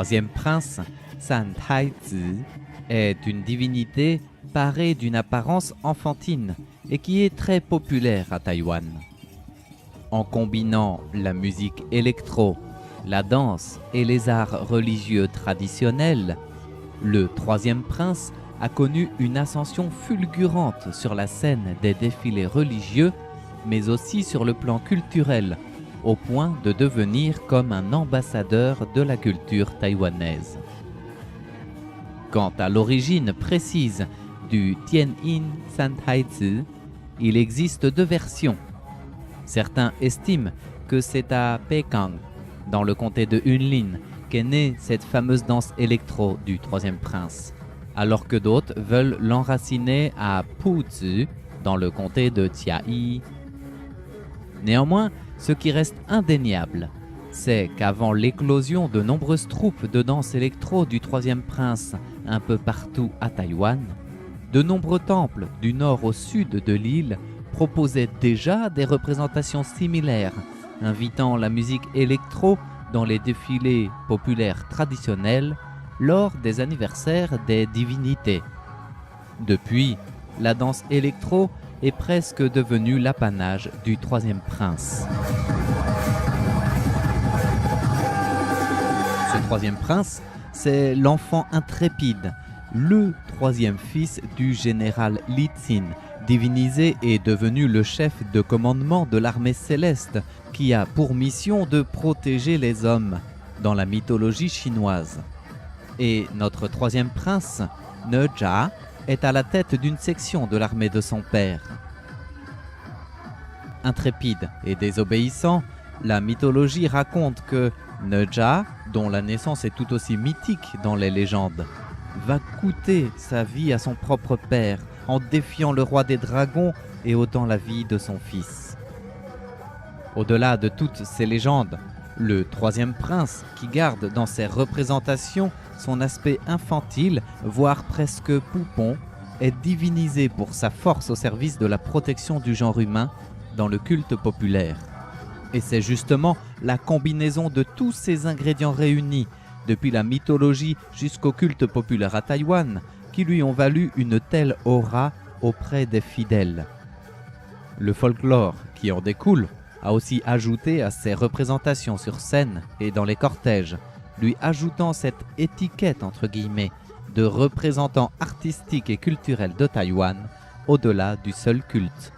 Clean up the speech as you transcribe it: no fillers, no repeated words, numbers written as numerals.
troisième prince, San Taizi, est une divinité parée d'une apparence enfantine et qui est très populaire à Taïwan. En combinant la musique électro, la danse et les arts religieux traditionnels, le troisième prince a connu une ascension fulgurante sur la scène des défilés religieux, mais aussi sur le plan culturel, au point de devenir comme un ambassadeur de la culture taïwanaise. Quant à l'origine précise du Tianyin Sanhaizi, il existe deux versions. Certains estiment que c'est à Pékin, dans le comté de Yunlin, qu'est née cette fameuse danse électro du troisième prince, alors que d'autres veulent l'enraciner à Puzi, dans le comté de Jiayi. Néanmoins, ce qui reste indéniable, c'est qu'avant l'éclosion de nombreuses troupes de danse électro du troisième prince un peu partout à Taïwan, de nombreux temples du nord au sud de l'île proposaient déjà des représentations similaires, invitant la musique électro dans les défilés populaires traditionnels lors des anniversaires des divinités. Depuis, la danse électro est presque devenue l'apanage du troisième prince. Ce troisième prince, c'est l'enfant intrépide, le troisième fils du général Li Xin, divinisé et devenu le chef de commandement de l'armée céleste, qui a pour mission de protéger les hommes dans la mythologie chinoise. Et notre troisième prince, Ne Jia, est à la tête d'une section de l'armée de son père. Intrépide et désobéissant, la mythologie raconte que Ne Jia, dont la naissance est tout aussi mythique dans les légendes, va coûter sa vie à son propre père en défiant le roi des dragons et ôtant la vie de son fils. Au-delà de toutes ces légendes, le troisième prince, qui garde dans ses représentations son aspect infantile, voire presque poupon, est divinisé pour sa force au service de la protection du genre humain dans le culte populaire. Et c'est justement la combinaison de tous ces ingrédients réunis, depuis la mythologie jusqu'au culte populaire à Taïwan, qui lui ont valu une telle aura auprès des fidèles. Le folklore qui en découle a aussi ajouté à ses représentations sur scène et dans les cortèges, lui ajoutant cette étiquette entre guillemets de représentant artistique et culturel de Taïwan au-delà du seul culte.